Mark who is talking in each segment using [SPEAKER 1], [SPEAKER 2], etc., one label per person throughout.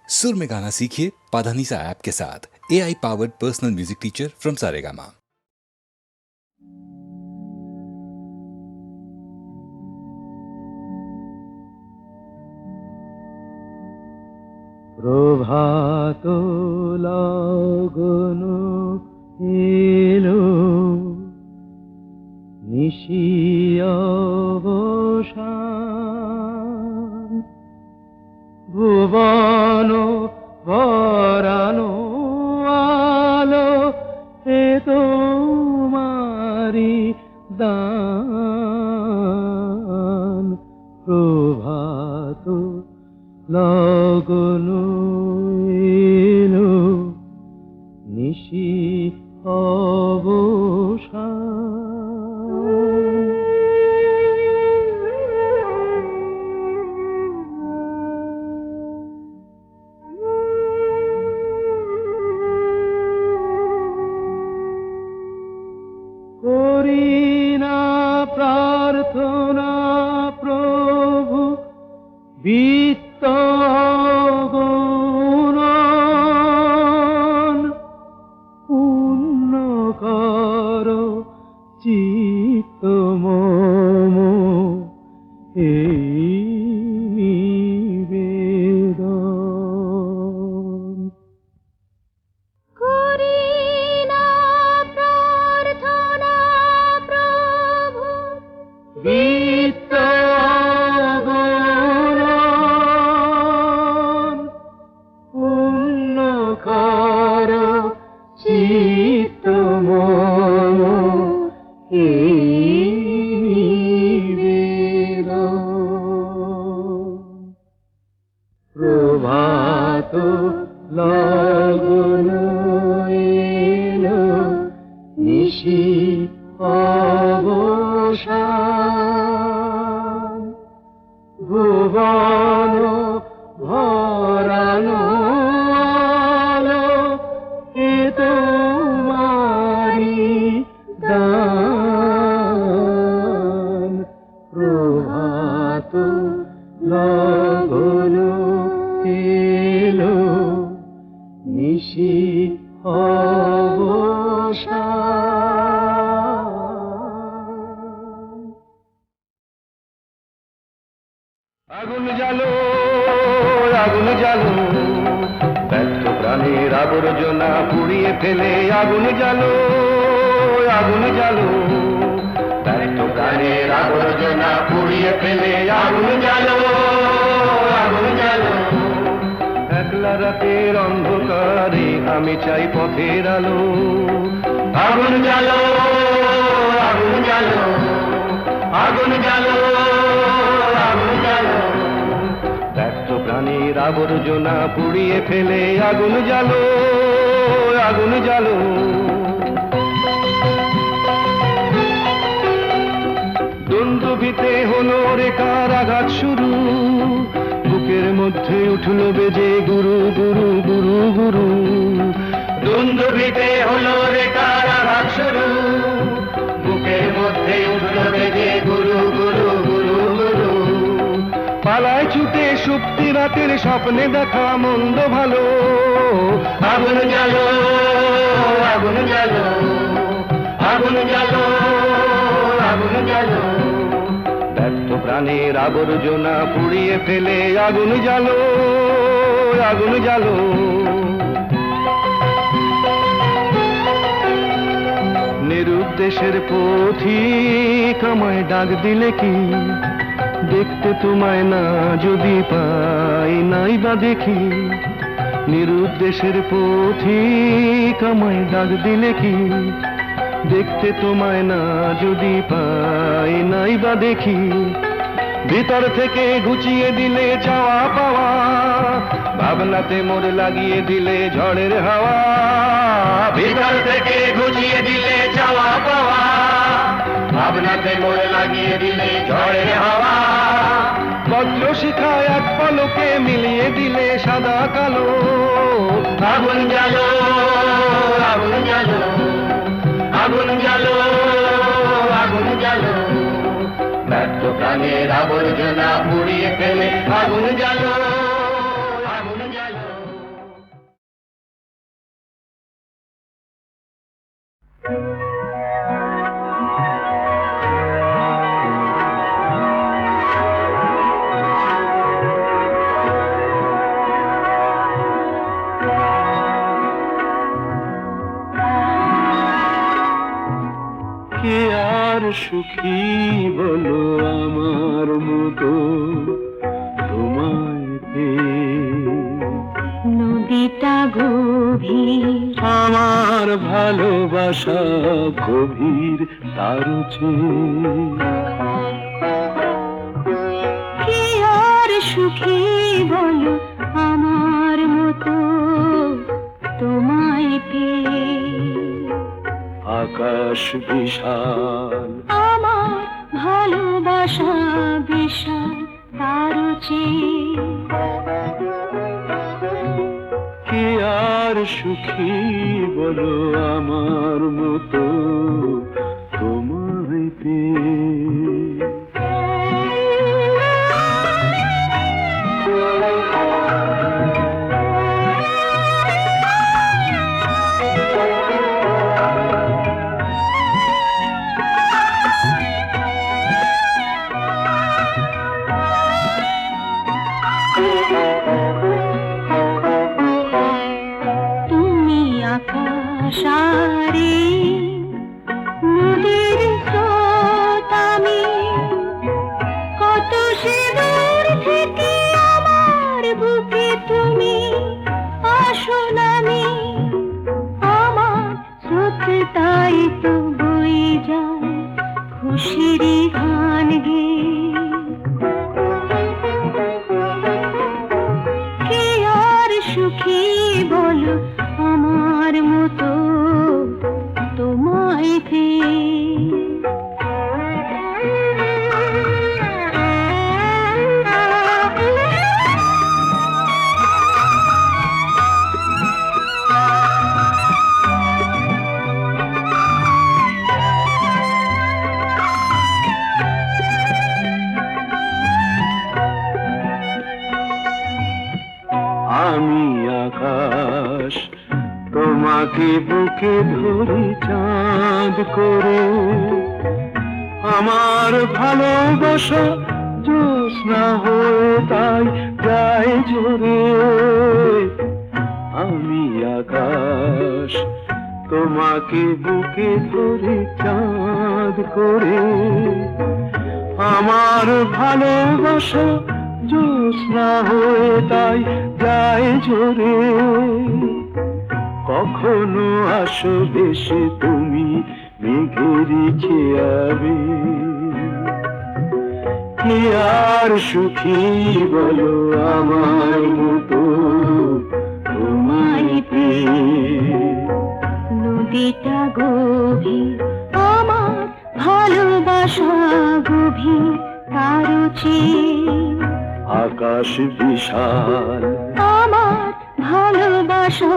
[SPEAKER 1] सुर में गाना सीखिए पाधानीसा ऐप के साथ। AI powered personal music teacher from Saregama.
[SPEAKER 2] প্রভাত লগন এলো, নিশি অবসান, ভুবন ভরানো আলো এ তোমারি দান। প্রভাত লগন এলো, নিশি অবসান। করি না প্রার্থনা প্রভু বিত্ত গুণন, পূর্ণ কর চিত্ত মম এই নিবেদন।
[SPEAKER 3] করি না প্রার্থনা প্রভু
[SPEAKER 2] বিত্ত গুণন, পূর্ণ কর চিত্ত মম এই নিবেদন। প্রভাত লগন এলো, নিশি অবসান, ভুবন ভরানো আলো এ তোমারি দান। প্রভাত লগন এলো, নিশি অবসান। আগুন জ্বালো, আগুন জ্বালো, ব্যর্থ প্রাণের আবর্জনা পুড়িয়ে ফেলে আগুন জ্বালো, আগুন জ্বালো, ব্যর্থ প্রাণের আবর্জনা পুড়িয়ে ফেলে আগুন জ্বালো, আগুন জ্বালো। একলা রাতের অন্ধকারে আমি চাই পথের আলো, আগুন জ্বালো, আগুন জ্বালো, আগুন জ্বালো, আগুন জ্বালো। ব্যর্থ প্রাণীর আবর্জনা পুড়িয়ে ফেলে আগুন জ্বালো, আগুন জ্বালো। দুন্দুভিতে হলো রেখার আঘাত শুরু, বুকের মধ্যে উঠল বেজে গুরু গুরু গুরু গুরু। দুন্দুভিতে হলো রেখার আঘাত শুরু, বুকের মধ্যে উঠল বেজে গুরু গুরু গুরু গুরু। পালায় ছুটে সুপ্তি রাতের স্বপ্নে দেখা মন্দ ভালো, আগুন জ্বালো, আগুন জ্বালো, আগুন জ্বালো, আগুন জ্বালো। ব্যর্থ প্রাণের আবর্জনা পুড়িয়ে ফেলে আগুন জ্বালো, আগুন জ্বালো। নিরুদ্দেশের পথিক আমায় ডাক দিলে কি, দেখতে তোমায় না যদি পাই নাই বা দেখি। নিরুদ্দেশের পথিক আমায় ডাক দিলে কি, দেখতে তোমায় না যদি পাই নাই বা দেখি। ভিতর থেকে ঘুচিয়ে দিলে চাওয়া পাওয়া, ভাবনাতে মোর লাগিয়ে দিলে ঝড়ের হাওয়া। ভিতর থেকে ঘুচিয়ে দিলে চাওয়া পাওয়া, ভাবনাতে মোর লাগিয়ে দিলে ঝড়ের হাওয়া। বজ্র শিখায় এক পলকে মিলিয়ে দিলে সাদা কালো, আগুন জ্বালো, আগুন জ্বালো, আগুন জ্বালো, আগুন জ্বালো। ব্যর্থ প্রাণের আবর্জনা পুড়িয়ে ফেলে আগুন জ্বালো, আগুন জ্বালো। সুখী বলো আমার মতো তোমায় পেয়ে?
[SPEAKER 3] নদীটা গভীর,
[SPEAKER 2] আমার ভালোবাসা গভীর তার চেয়ে।
[SPEAKER 3] কি আর সুখী বলো আমার মতো তোমায় পেয়ে?
[SPEAKER 2] আকাশ বিশাল,
[SPEAKER 3] আমার ভালোবাসা বিশাল তার চেয়ে।
[SPEAKER 2] কি আর সুখী বলো আমার মতো তোমায় পেয়ে?
[SPEAKER 3] তুমি আকাশ আরে নদীর স্রোত আমি, কত সে দূর থেকে আমার বুকে তুমি আসো নামি। আমার স্রোত তাই তো বয়ে যায় খুশিরই গান গেয়ে। কি আর সুখী বলো আমার মতো তোমায় পেয়ে?
[SPEAKER 2] আমি আকাশ তোমাকে বুকে ধরি চাঁদ করে, আমার ভালোবাসা জ্যোৎস্না হয়ে তাই গায়ে জোরে। আমি আকাশ তোমাকে বুকে ধরি চাঁদ করে, আমার ভালোবাসা জ্যোৎস্না হয়ে তাই গায়ে জোরে। কখনো আসো দেশে তুমি মেঘেরই খেয়াবে? কি আর সুখী বলো আমার মতো তোমায় পেয়ে?
[SPEAKER 3] নদীটা গভীর, আমার ভালোবাসা গভীর তার চেয়ে।
[SPEAKER 2] আকাশ বিশাল,
[SPEAKER 3] আমার ভালোবাসা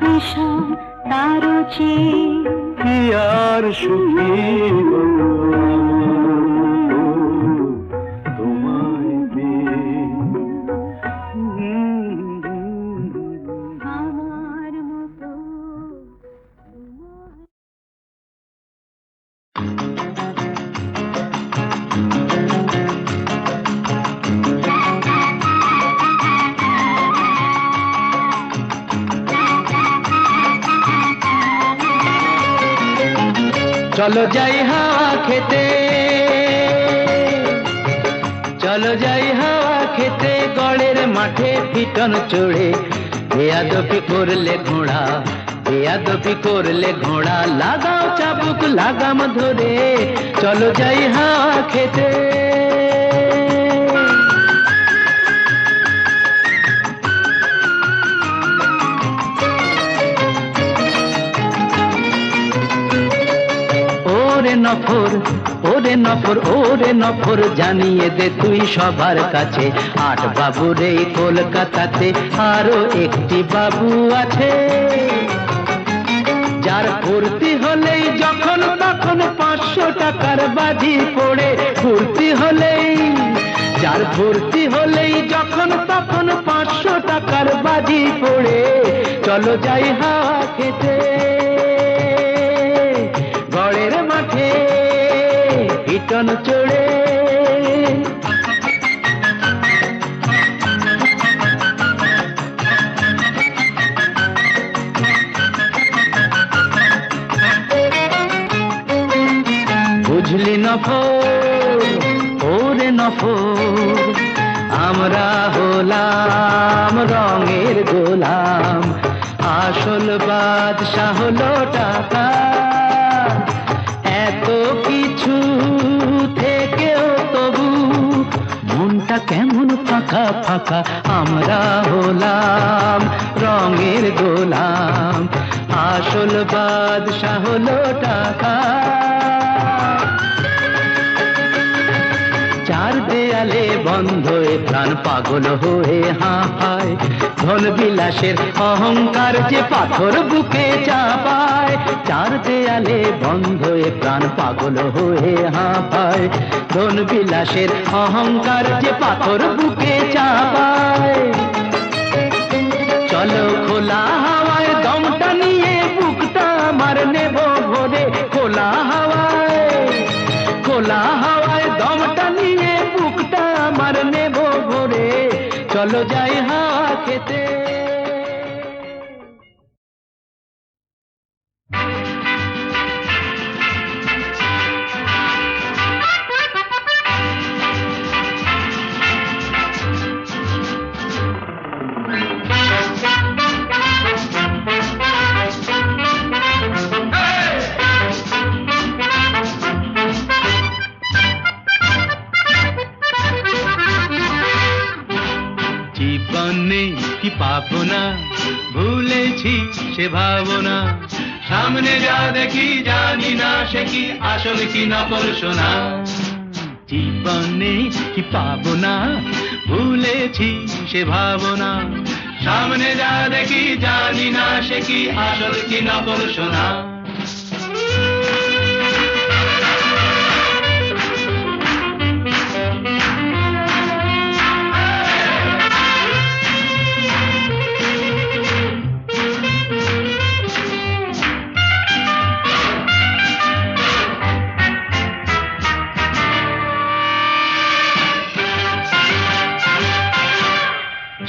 [SPEAKER 3] বিশাল তার চেয়ে।
[SPEAKER 2] কি আর সুখী বলো আমার মতো তোমায় পেয়ে?
[SPEAKER 3] আমার মতো
[SPEAKER 2] চলো যাই হাওয়া খেতে, চলো যাই হাওয়া খেতে, গড়ের মাঠে পিটন চড়ে। বেয়াদবি করলে ঘোড়া, বেয়াদবি করলে ঘোড়া, লাগাও চাবুক লাগাম ধরে। চলো যাই হাওয়া খেতে। ওরে নফর, ওরে নফর, ওরে নফর, জানিয়ে দে তুই সবার কাছে, 8 বাবুর এই কলকাতাতে আরো একটি বাবু আছে, যার ফুর্তি হলেই যখন তখন 500 টাকার বাজি পড়ে। ফুর্তি হলেই, যার ফুর্তি হলেই যখন তখন 500 টাকার বাজি পড়ে। চলো যাই হাওয়া খেতে, গড়ের মাঠে পিটন চড়ে। বুঝলি নফর, ওরে নফর, আমরা হলাম রঙের গোলাম, আসল বাদশা হলো টাকা। এত কিছু থেকেও তবু মনটা কেমন ফাঁকা ফাঁকা, আমরা হলাম রঙের গোলাম, আসল বাদশা হলো টাকা। চার দেয়ালে বন্ধ এ প্রাণ পাগল হয়ে হাঁপায়, ধন বিলাসের অহংকার যে পাথর বুকে চাপায়। চার দেয়ালে বন্ধ এ প্রাণ পাগল হয়ে হাঁপায়, ধন বিলাসের অহংকার যে পাথর বুকে চাপায়। চলো খোলা হাওয়ায় দমটা নিয়ে বুকটা আমার নেব ভরে, খোলা হাওয়ায়, খোলা হাওয়ায় দমটা নিয়ে বুকটা আমার নেব ভরে, চলো যাই হাওয়া খেতে। জীবনে কি পাবো না, ভুলেছি সে ভাবনা, সামনে যা দেখি জানি না সে কি আসল কি নকল সোনা। জীবনে কি পাবো না, ভুলেছি সে ভাবনা, সামনে যা দেখি জানি না সে কি আসল কি নকল সোনা।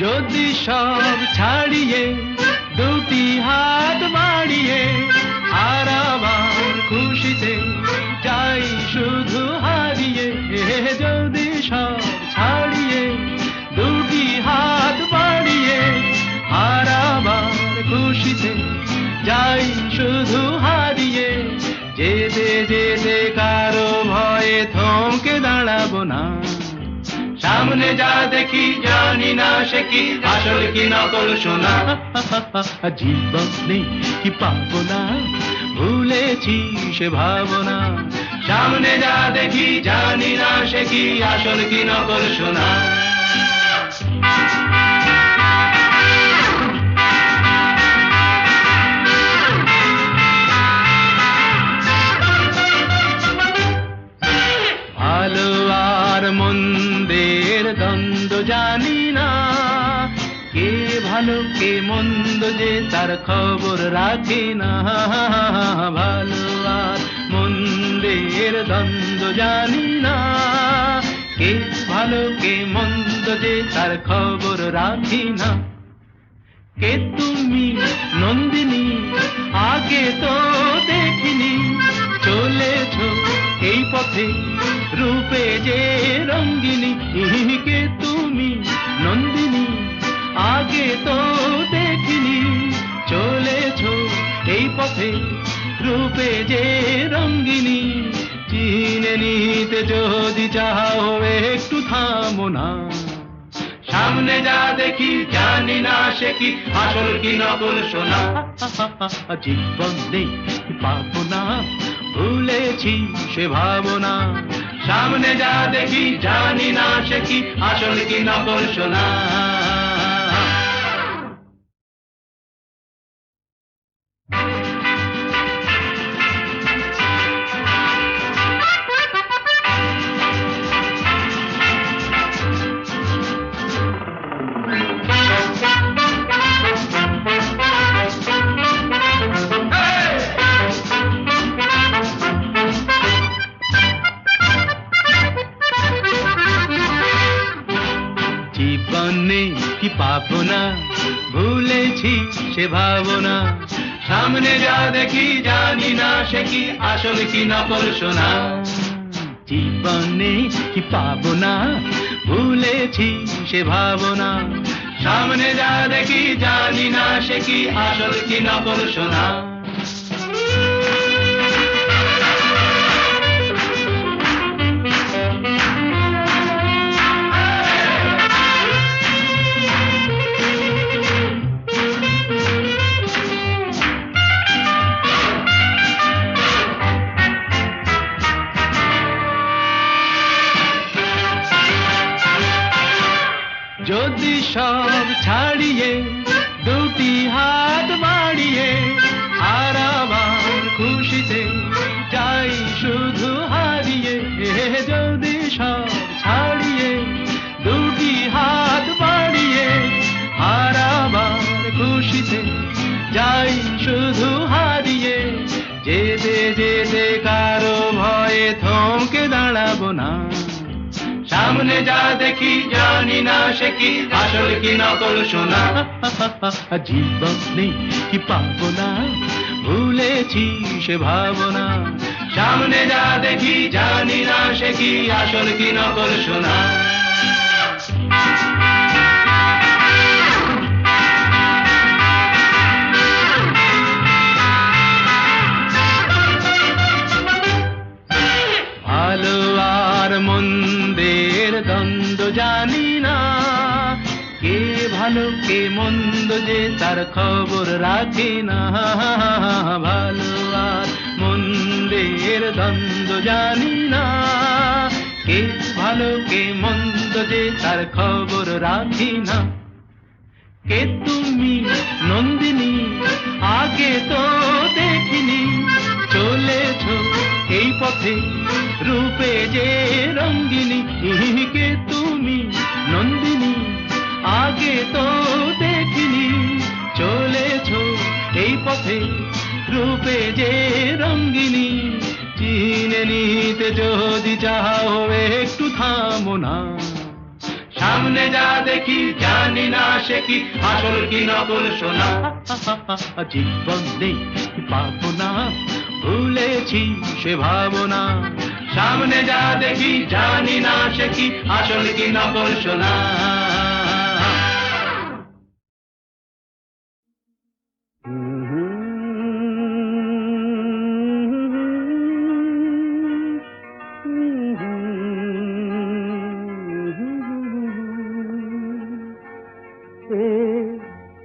[SPEAKER 2] যদি সব ছাড়িয়ে দুটি হাত বাড়িয়ে আর আবার খুশিতে যাই শুধু হারিয়ে, যদি সব ছাড়িয়ে দুটি হাত বাড়িয়ে আর আবার খুশিতে যাই শুধু হারিয়ে, যেতে যেতে কারো ভয়ে থমকে দাঁড়াবো না, সামনে যা দেখি জানি না সে কি আসল কি নকল সোনা। জীবনে কি পাবো না, ভুলেছি সে ভাবনা, সামনে যা দেখি জানি না সে কি আসল কি নকল সোনা। ভালো আর মন্দের দ্বন্দ্ব জানি না, কে ভালো কে মন্দ যে তার খবর রাখে না। ভালো আর মন্দের দ্বন্দ্ব জানি না, কে ভালো কে মন্দ যে তার খবর রাখি না। কে তুমি নন্দিনী আগে তো দেখিনি, চলেছ এই পথে রূপে যে রঙ্গিনী। কে তুমি নন্দিনী আগে তো দেখিনি, চলেছ এই পথে রূপে যে রঙ্গিনী। চিনে নিতে যদি চাও একটু থামো না, সামনে যা দেখি জানি না সে কি আসল কি নকল সোনা। জীবনে পাবো না, ভুলেছি সে ভাবনা, সামনে যা দেখি জানি না সে কি আসল কি নকল সোনা। জীবনে কি পাবো না, ভুলেছি সে ভাবনা, সামনে যা দেখি জানি না সে কি আসল কি নকল সোনা। জীবনে কি পাবো না, ভুলেছি সে ভাবনা। সামনে যা দেখি জানি না সে কি আসল কি নকল সোনা। যদি সব ছাড়িয়ে দুটি হাত বাড়িয়ে আর আবার খুশিতে যাই শুধু হারিয়ে। যদি সব ছাড়িয়ে দুটি হাত বাড়িয়ে আর আবার খুশিতে যাই শুধু হারিয়ে। যেতে যেতে কারো ভয়ে থমকে দাঁড়াবো না। সামনে যা দেখি জানি না সে কি আসল কি নকল সোনা। জীবনে কি পাবো না, ভুলেছি সে ভাবনা। সামনে যা দেখি জানি না সে কি আসল কি নকল সোনা। ভালো আর মন্দের দ্বন্দ্ব জানি না, কে ভালো কে মন্দ যে তার খবর রাখে না। ভালো আর মন্দের দ্বন্দ্ব জানি না, কে ভালো কে মন্দ যে তার খবর রাখি না। কে তুমি নন্দিনী আগে তো দেখিনি, চলেছ এই পথে রূপে যে রঙ্গিনী। কে তুমি নন্দিনী আগে তো দেখিনি, চলেছ এই পথে রূপে যে রঙ্গিনী। চিনে নিতে যদি চাও একটু থামো না। সামনে যা দেখি জানি না সে কি আসল কি নকল সোনা। জীবনে কি পাবো না, ভুলেছি সে ভাবনা। সামনে যা দেখি জানি না সে কি আসল কি নকল সোনা।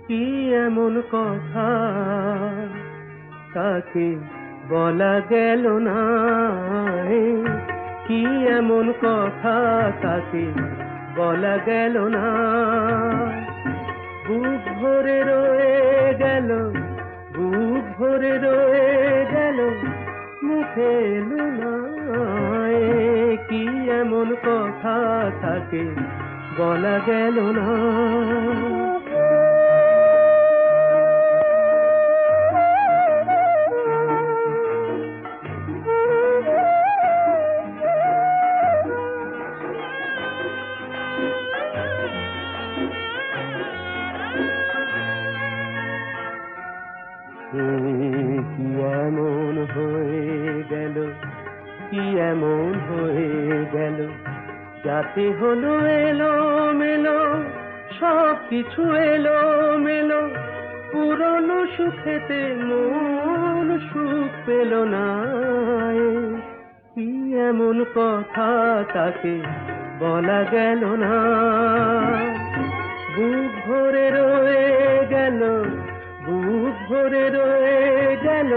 [SPEAKER 4] কি এমন কথা তাকে বলা গেল না, কি এমন কথা তাকে বলা গেল না। বুক ভরে রয়ে গেল, বুক ভরে রয়ে গেল, মুখে এলো না। কি এমন কথা তাকে বলা গেল না। কি এমন হয়ে গেল, কি এমন হয়ে গেল, যাতে হলো এলো মেলো, সব কিছু এলো মেলো। পুরনো সুখেতে মন সুখ পেল না। কি এমন কথা তাকে বলা গেল না। বুক ভরে রয়ে গেল, বুক ভরে রয়ে গেল,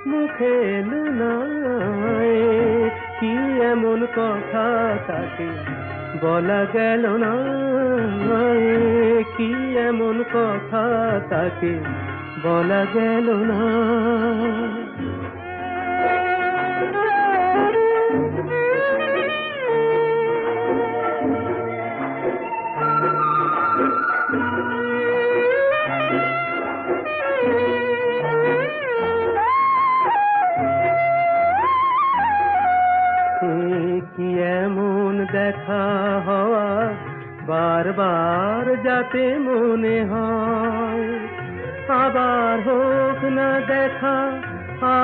[SPEAKER 4] মুখে এলো না। কি এমন কথা তাকে বলা গেল না। কি এমন কথা তাকে বলা গেল না। কি এমন দেখা হওয়া বারবার যাতে মনে হয়, আবার হোক না দেখা,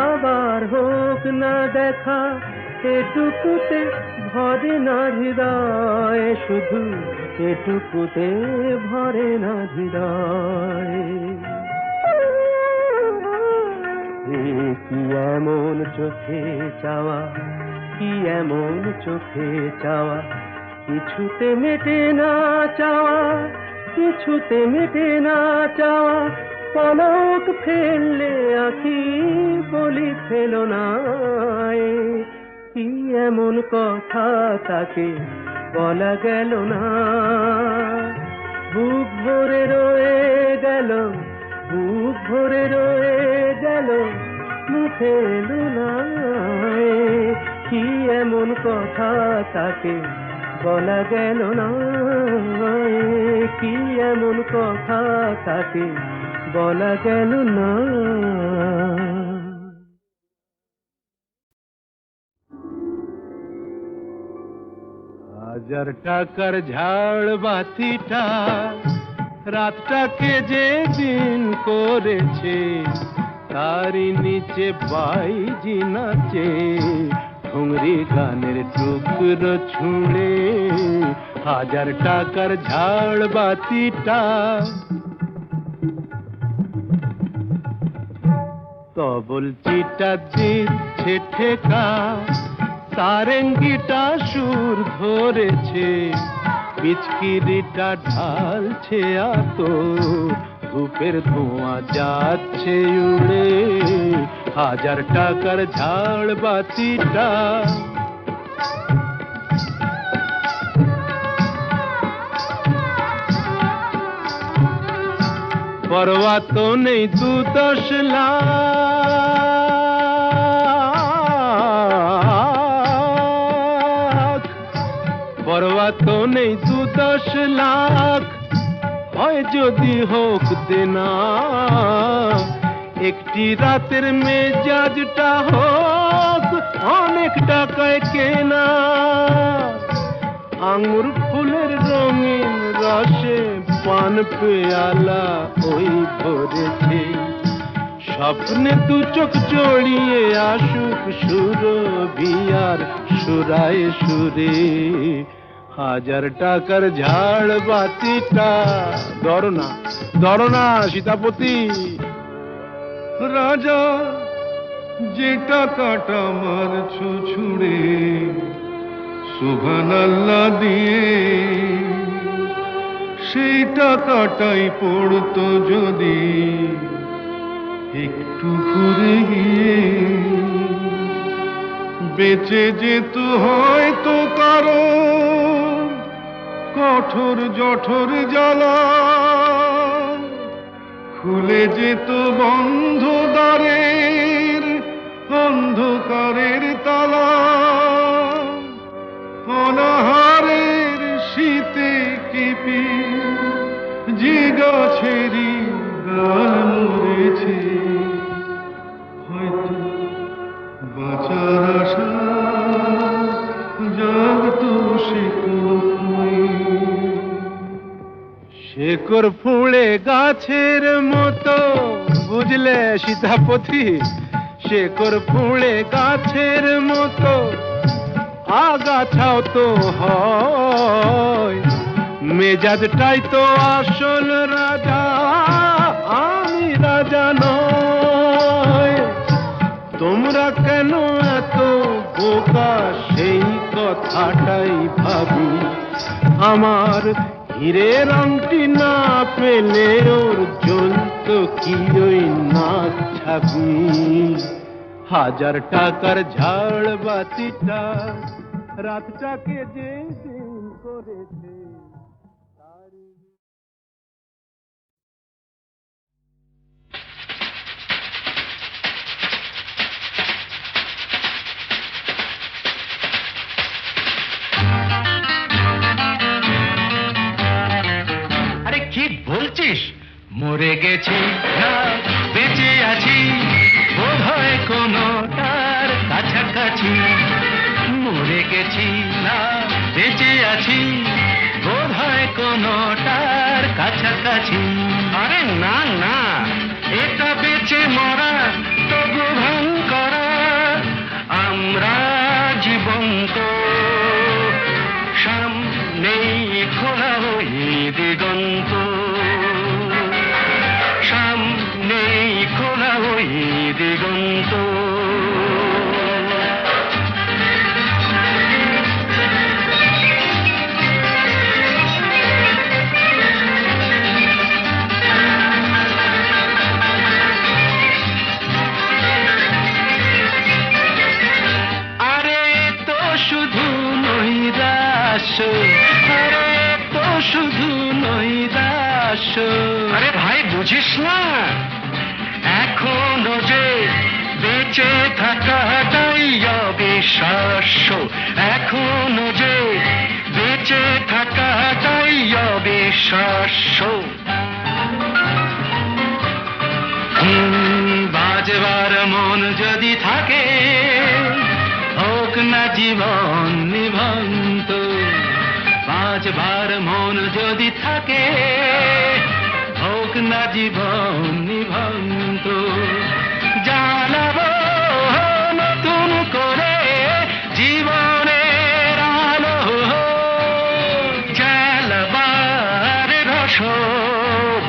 [SPEAKER 4] আবার হোক না দেখা, এটুকুতে ভরে না হৃদয়, শুধু এটুকুতে ভরে না হৃদয়। কি এমন চোখে চাওয়া, কি এমন চোখে চাওয়া, কিছুতে মেটে না চাওয়া, কিছুতে মেটে না চাওয়া। পলক ফেললে আঁখি বলি ফেলো না, কি এমন কথা তাকে বলা গেল না। বুক ভরে রয়ে গেল, বুক ভরে রয়ে গেল, মুখে এলো না, কি এমন কথা তাকে বলা গেল না, কি এমন কথা তাকে বলা গেল না। হাজার টাকার ঝাড় বাতিটা রাতটাকে যে দিন করেছে, তারই নিচে বাইজি নাচে ঠুংরি গানের টুকরো ছুঁড়ে। হাজার টাকার ঝাড় বাতিটা তবল চিটা দিচ্ছে ঠেকা, সারেঙ্গিটা সুর ধরেছে, পিচকিরিটা ঢালছে আতো, ধূপের ধোঁয়া যাচ্ছে উড়ে। হাজার টাকার ঝাড় বাতিটা পরোয়া তো নেই 2-10 লাখ, পরোয়া তো নেই 2-10 লাখ, হয় যদি হোক দেনা, একটি রাতের মেজাজটা হোক অনেক টাকায় কেনা। আঙুর ফুলের রঙিন রসে পান পেয়ালা ওই ভরেছে, স্বপ্নে 2 চোখ জড়িয়ে আসুক সুরভিয়ার সুরায় সুরে। হাজার টাকার ঝাড় বাতিটা ধরনা ধরনা সীতাপতি। রাজা যে টাকাটা মারছো ছুঁড়ে সুবহানাল্লাহ দিয়ে, সেই টাকাটাই পড়তো যদি একটু ঘুরে গিয়ে, বেঁচে যেত হয়তো কারো কঠোর জঠোর জ্বালা, খুলে যেত বন্ধ দ্বারের অন্ধকারের তালা। অনাহারের শীতে কেঁপে যে গাছেরই ডাল মরেছে, হয়তো বাঁচার আশা জাগতো শেকড় ফুঁড়ে গাছের মতো, বুঝলে সীতাপতি, শেকড় ফুঁড়ে গাছের মতো আগাছাও তো হয়, মেজাজটাই তো আসল রাজা, আমি রাজা নয়। তোমরা কেন এত বোকা সেই কথাটাই ভাবি, আমার হীরের আংটি না পেলে ওর জ্বলত কি ওই নাক ছাবি। হাজার টাকার ঝাড় বাতিটা রাতটাকে যে দিন করেছে,
[SPEAKER 2] আরে কি বলছিস? মরে গেছি না বেঁচে আছি, বোধ হয় কোনোটার কাছাকাছি। মরে গেছি না বেঁচে আছি, বোধ হয় কোনোটার কাছাকাছি। আরে না না, এটা বেঁচে মরা তবু ভান করা, আমরা জীবন দিগন্ত। আরে তো শুধু নৈরাশ্য, আরে তো শুধু নৈরাশ্য। আরে ভাই বুঝিস না, এখনো যে বেঁচে থাকাটাই অবিশ্বাস্য, এখনো যে বেঁচে থাকাটাই অবিশ্বাস্য। বাজবার মন যদি থাকে, হোক না জীবন নিভন্ত। বাজবার মন যদি থাকে, হোক না জীবন নিভন্ত। জানাবো নতুন করে জীবনের আলো, জ্বালাবার রসদ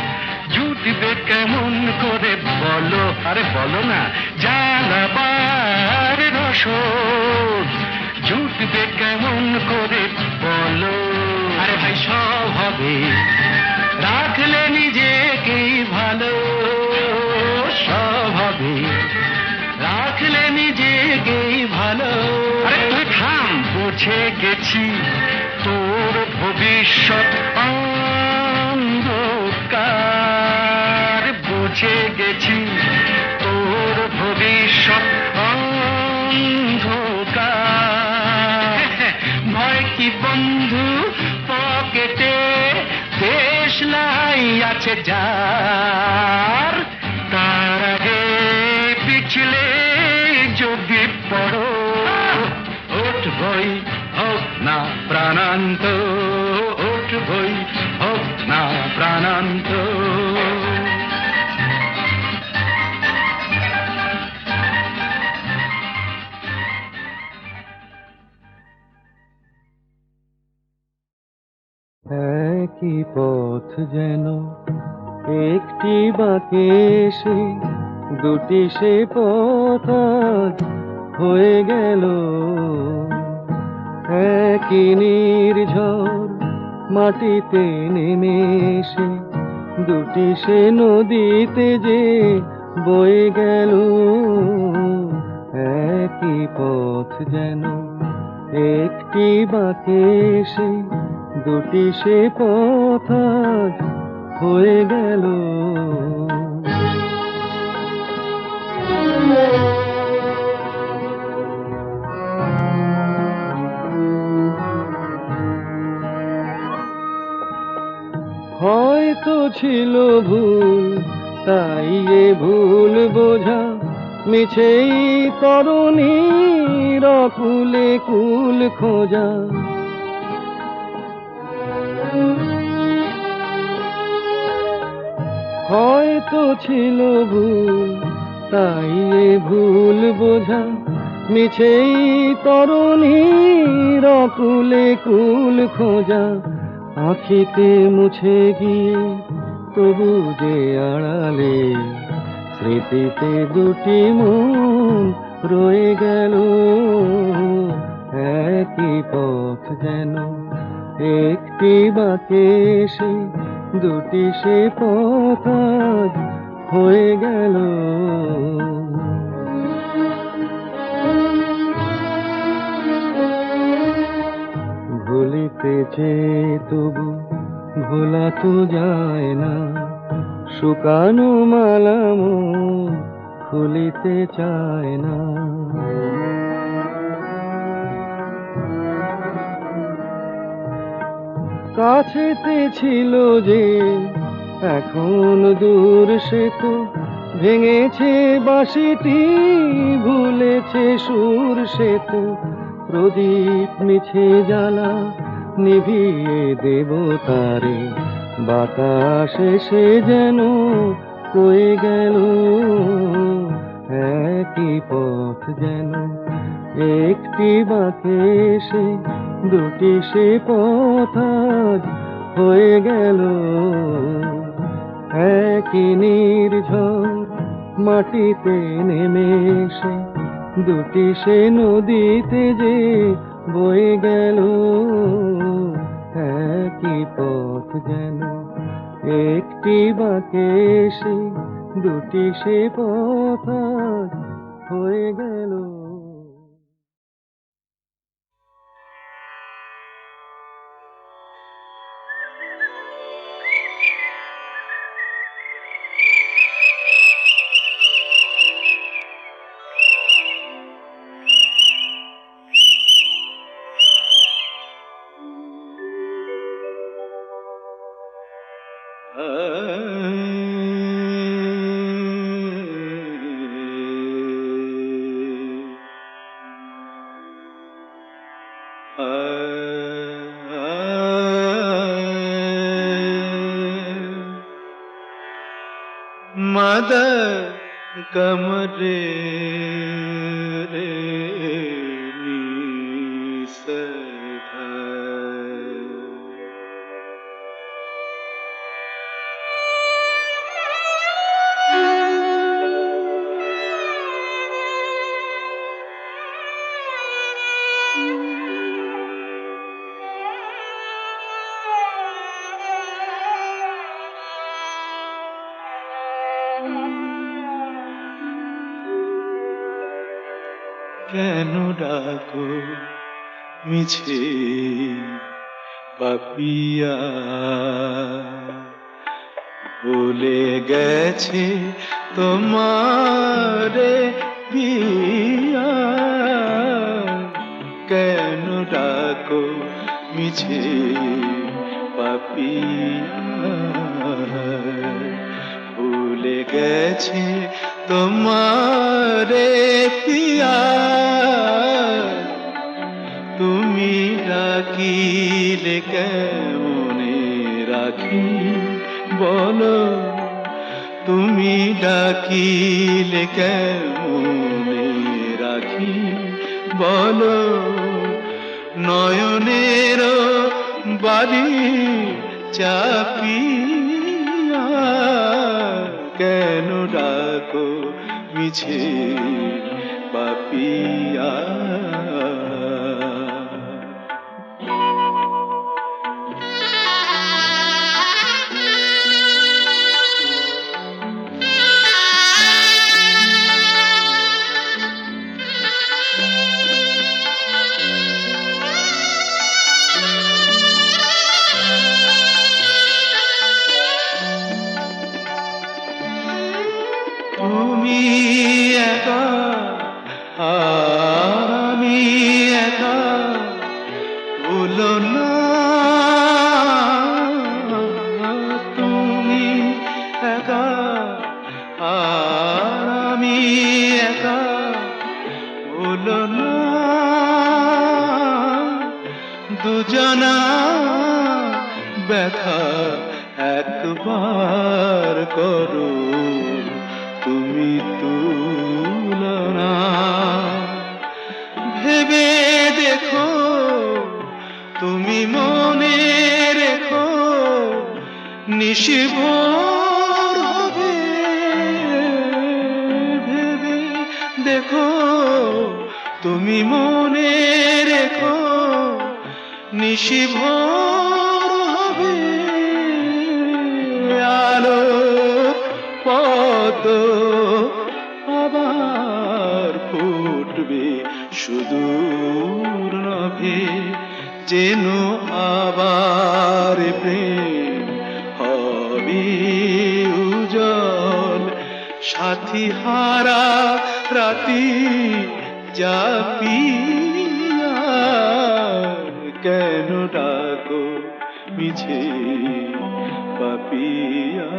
[SPEAKER 2] জুটবে কেমন করে বলো, আরে বলো না। জ্বালাবার রসদ জুটবে কেমন করে বলো। আরে ভাই সব হবে, রাখলে নিজেকেই ভালো। সব হবে, রাখলে নিজেকেই ভালো। আরে তুই থাম, বুঝে গেছি তোর ভবিষ্যৎ অন্ধকার। বুঝে গেছি তোর ভবিষ্যৎ অন্ধকার। ভয় কি বন্ধু পকেটে, দেশলাই আছে যার। তার আগে পিছলে যদি পড়ো, উঠবই হোক না প্রাণান্ত, উঠবই হোক না প্রাণান্ত।
[SPEAKER 4] একই পথ যেন একটি বাঁকে সে, দুটি সে পথ আজ হয়ে গেল। একই নির্ঝর মাটিতে নেমে এসে, দুটি সে নদীতে যে বয়ে গেল। একই পথ যেন একটি বাঁকে সে, দুটি সে পথ আজ হয়ে গেল। হয়তো ছিল ভুল, তাই এ ভুল বোঝা মিছেই তরুণীর কুলে কুল খোঁজা। হয়তো ছিল ভুল, তাই এ ভুল বোঝা মিছেই তরুণীর কুলে কুল খোঁজা। আঁখিতে মুছে গিয়ে তবু যে আড়ালে, স্মৃতিতে দুটি মন রয়ে গেল। একই পথ যেন একটি বাঁকে সে, দুটি সে পথ আজ হয়ে গেল। ভুলিতে চেয়ে তবু ভোলা তো যায় না, শুকানো মালা মন খুলিতে চায় না। কাছেতে ছিল যে এখন দূর সে তো, ভেঙেছে বাঁশিটি ভুলেছে সুর সে তো। প্রদীপ মিছে জ্বালা নিভিয়ে দেব তারে, বাতাসে সে যেন কয়ে গেল। একই পথ যেন একটি বাঁকে সে, দুটি সে পথ আজ হয়ে গেল। একই নির্ঝর মাটিতে নেমে এসে দুটি সে নদীতে যে বয়ে গেল, একই পথ যেন একটি বাঁকে এসে দুটি সে পথ আজ হয়ে গেল। मद कमरे रे কেন ডাকো মিছে পাপিয়া, ভুলে গেছে তোমারে পিয়া। কেন ডাকো মিছে পাপিয়া, ভুলে গেছে তোমারে পিয়া। তুমি ডাকিলে কেমনে রাখি বলো, তুমি ডাকিলে কেমনে রাখি বলো। নয়নের বাড়ি চাপিয়া, কেন ডাকো মিছে পাপিয়া। তুমি একা আমি একা, ভুলো না। তুমি একা আমি একা, ভুলো না। দুজনা ব্যথা একবার করো তুমি তুলনা। ভেবে দেখো তুমি মনে রেখো, নিশিভোর হবে। ভেবে দেখো তুমি মনে রেখো, নিশিভোর হবে। আলো পদ্ম আবার ফুটবে সুদূর নভে, যেন আবার প্রেম হবে উজ্জ্বল। সাথী হারা রাতি জাপিয়া, কেন ডাকো মিছে পাপিয়া।